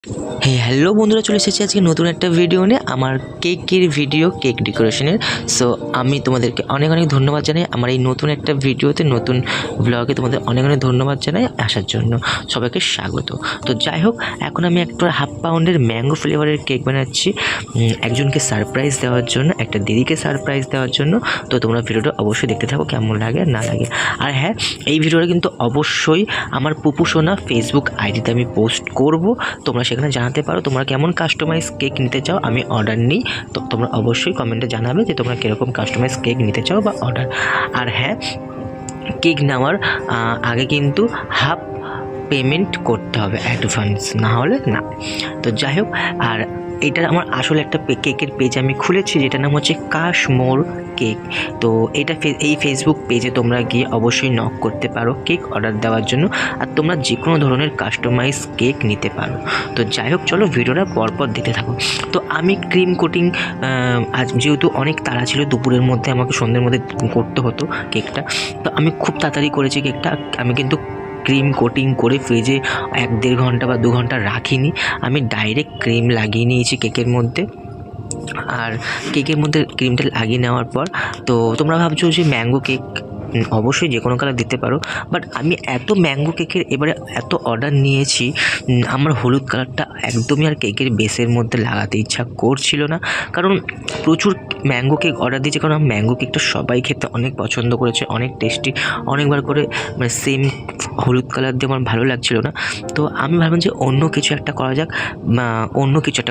Hello বন্ধুরা, চলে এসেছি আজকে নতুন একটা ভিডিও নিয়ে, আমার কেকের ভিডিও, কেক ডেকোরেশনের। সো আমি তোমাদেরকে অনেক অনেক ধন্যবাদ জানাই আমার এই নতুন একটা ভিডিওতে, নতুন ব্লগে তোমাদের অনেক অনেক ধন্যবাদ জানাই আসার জন্য, সবাইকে স্বাগত। তো যাই হোক, এখন আমি একটা 1/2 পাউন্ডের ম্যাঙ্গো ফ্লেভারের কেক বানাচ্ছি একজনকে সারপ্রাইজ দেওয়ার জন্য, একটা দিদিকে সারপ্রাইজ দেওয়ার জন্য। তো তোমরা ভিডিওটা অবশ্যই দেখতে থাকো, কেমন লাগে না লাগে। আর হ্যাঁ, এই ভিডিওটা কিন্তু অবশ্যই আমার পুপু সোনা ফেসবুক আইডিতে আমি পোস্ট করব, তোমরা সেখানে জানাতে পারো তোমরা কেমন কাস্টমাইজ কেক নিতে চাও, আমি অর্ডার নিই। তো তোমরা অবশ্যই কমেন্টে জানাবে যে তোমরা কীরকম কাস্টমাইজ কেক নিতে চাও বা অর্ডার। আর হ্যাঁ, কেক নেওয়ার আগে কিন্তু হাফ পেমেন্ট করতে হবে অ্যাডভান্স, না হলে না। তো যাই হোক, আর এটার আমার আসলে একটা কেকের পেজ আমি খুলেছি, যেটার নাম হচ্ছে কাশমোর কেক। তো এটা এই ফেসবুক পেজে তোমরা গিয়ে অবশ্যই নক করতে পারো কেক অর্ডার দেওয়ার জন্য, আর তোমরা যে কোনো ধরনের কাস্টমাইজ কেক নিতে পারো। তো যাই হোক, চলো ভিডিওটা পরপর দিতে থাকো। তো আমি ক্রিম কোটিং, আজ যেহেতু অনেক তাড়া ছিল, দুপুরের মধ্যে আমাকে সন্ধ্যের মধ্যে করতে হতো কেকটা, তো আমি খুব তাড়াতাড়ি করেছি কেকটা। আমি কিন্তু ক্রিম কোটিং করে ফ্রিজে 1-1.5 ঘন্টা বা 2 ঘন্টা রাখিনি, আমি ডাইরেক্ট ক্রিম লাগিয়ে নিয়েছি কেকের মধ্যে। আর কেকের মধ্যে ক্রিমটা লাগিয়ে নেওয়ার পর, তো তোমরা ভাবছো যে ম্যাঙ্গো কেক অবশ্যই যে কোনো কালার দিতে পারো, বাট আমি এত ম্যাঙ্গো কেকের এবারে এত অর্ডার নিয়েছি, আমার হলুদ কালারটা একদমই আর কেকের বেসের মধ্যে লাগাতে ইচ্ছা করছিল না, কারণ প্রচুর ম্যাঙ্গো কেক অর্ডার দিয়েছে। কারণ ম্যাঙ্গো কেকটা সবাই খেতে অনেক পছন্দ করেছে, অনেক টেস্টি, অনেকবার করে, মানে সেম হলুদ কালার দিয়ে আমার ভালো লাগছিল না। তো আমি ভাবলাম যে অন্য কিছু একটা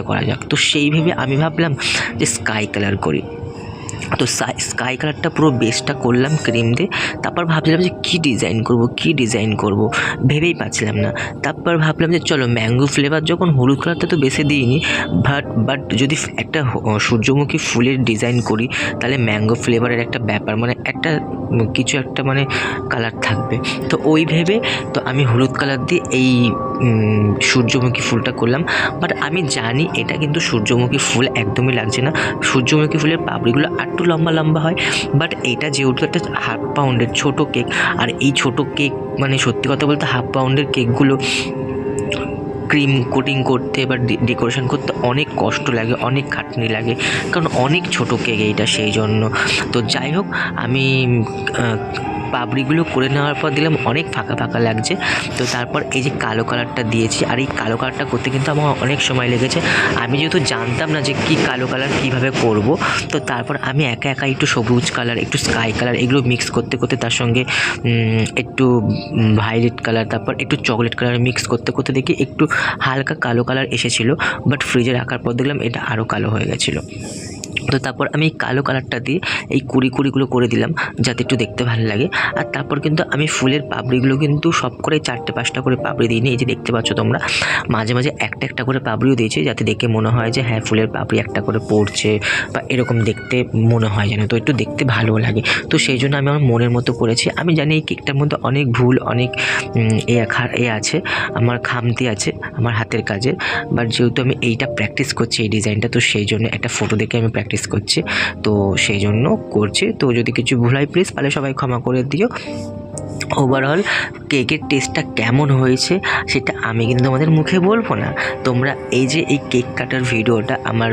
করা যাক, তো সেই ভেবে আমি ভাবলাম যে স্কাই কালার করি। তো স্কাই কালারটা পুরো বেসটা করলাম ক্রিম দিয়ে। তারপর ভাবছিলাম যে কী ডিজাইন করব ভেবেই পাচ্ছিলাম না। তারপর ভাবলাম যে চলো ম্যাঙ্গো ফ্লেভার, যখন হলুদ কালারটা তো বেসে দিইনি, বাট যদি একটা সূর্যমুখী ফুলের ডিজাইন করি, তাহলে ম্যাঙ্গো ফ্লেভারের একটা ব্যাপার, মানে একটা কিছু একটা মানে কালার থাকবে। তো ওই ভেবে তো আমি হলুদ কালার দিয়ে এই সূর্যমুখী ফুলটা করলাম। বাট আমি জানি এটা কিন্তু সূর্যমুখী ফুল একদমই লাগছে না, সূর্যমুখী ফুলের পাপড়িগুলো একটু লম্বা লম্বা হয়। বাট এটা যেহেতু একটা 1/2 পাউন্ডের ছোটো কেক, আর এই ছোটো কেক মানে সত্যি কথা বলতে 1/2 পাউন্ডের কেকগুলো ক্রিম কোটিং করতে বা ডেকোরেশন করতে অনেক কষ্ট লাগে, অনেক খাটনি লাগে, কারণ অনেক ছোটো কেক এইটা, সেই জন্য। তো যাই হোক, আমি পাপড়িগুলো করে নেওয়ার পর দিলাম, অনেক ফাঁকা ফাঁকা লাগছে। তো তারপর এই যে কালো কালারটা দিয়েছি, আর এই কালো কালারটা করতে কিন্তু আমার অনেক সময় লেগেছে। আমি যেহেতু জানতাম না যে কি কালো কালার কীভাবে করব, তো তারপর আমি একা একা একটু সবুজ কালার, একটু স্কাই কালার, এগুলো মিক্স করতে করতে, তার সঙ্গে একটু ভায়োলেট কালার, তারপর একটু চকলেট কালার মিক্স করতে করতে দেখি একটু হালকা কালো কালার এসেছিলো। বাট ফ্রিজে রাখার পর দেখলাম এটা আরও কালো হয়ে গেছিলো। তো তারপর আমি এই কালো কালারটা দিয়ে এই কুড়িগুলো করে দিলাম, যাতে একটু দেখতে ভালো লাগে। আর তারপর কিন্তু আমি ফুলের পাপড়িগুলো কিন্তু সব করে 4টে-5টা করে পাপড়ি দিইনি, এই যে দেখতে পাচ্ছ তোমরা, মাঝে মাঝে একটা একটা করে পাপড়িও দিয়েছি, যাতে দেখে মনে হয় যে হ্যাঁ ফুলের পাপড়ি একটা করে পড়ছে, বা এরকম দেখতে মনে হয় যেন, তো একটু দেখতে ভালো লাগে। তো সেই জন্য আমি আমার মনের মতো করেছি। আমি জানি এই কেকটার মধ্যে অনেক ভুল, অনেক আছে, আমার খামতি আছে আমার হাতের কাজে। বাট যেহেতু আমি এইটা প্র্যাকটিস করছি, এই ডিজাইনটা, তো সেই জন্য একটা ফটো দেখে আমি প্র্যাকটিস করছি, তো সেই জন্য করছি। তো যদি কিছু ভুল হয় প্লিজ তাহলে সবাই ক্ষমা করে দিও। ওভারঅল কেকের টেস্টটা কেমন হয়েছে সেটা আমি কিন্তু তোমাদের মুখে বলবো না, তোমরা এই যে এই কেক কাটার ভিডিওটা আমার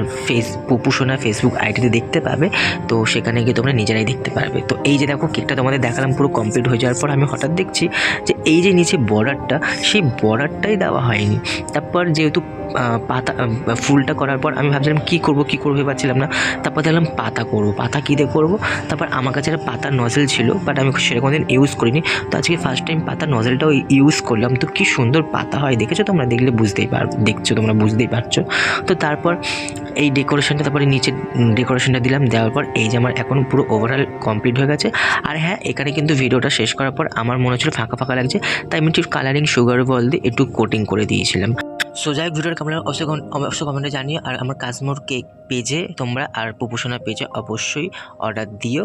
পুপু সোনা ফেসবুক আইডিতে দেখতে পাবে, তো সেখানে গিয়ে তোমরা নিজেরাই দেখতে পারবে। তো এই যে দেখো, কেকটা তোমাদের দেখালাম পুরো কমপ্লিট হয়ে যাওয়ার পর, আমি হঠাৎ দেখছি যে এই যে নিচে বর্ডারটা, সেই বর্ডারটাই দেওয়া হয়নি। তারপর যেহেতু পাতা ফুলটা করার পর আমি ভাবছিলাম কী করবো পারছিলাম না। তারপর দেখলাম পাতা কী দিয়ে করবো। তারপর আমার কাছে একটা পাতার নজেল ছিল, বাট আমি সেরকম দিন ইউজ করিনি, তো আজকে ফার্স্ট টাইম পাতার নজেলটাও ইউজ করলাম। তো কী সুন্দর পাতা হয়, দেখেছো তোমরা, দেখলে বুঝতেই পারছো। তো তারপর এই ডেকোরেশনটা, তারপরে নিচে ডেকোরেশনটা দিলাম, দেওয়ার পর এই যে আমার এখন পুরো ওভারঅল কমপ্লিট হয়ে গেছে। আর হ্যাঁ, এখানে কিন্তু ভিডিওটা শেষ করার পর আমার মনে হচ্ছিল ফাঁকা ফাঁকা লাগছে, তাই আমি একটু কালারিং সুগার বল দিয়ে একটু কোটিং করে দিয়েছিলাম। সো যাই হোক, ভিডিওর কেমন অবশ্যই কমেন্টে জানিও। আর আমার কাশমোর কেক পেজে তোমরা আর পুপু সোনা পেজে অবশ্যই অর্ডার দিও।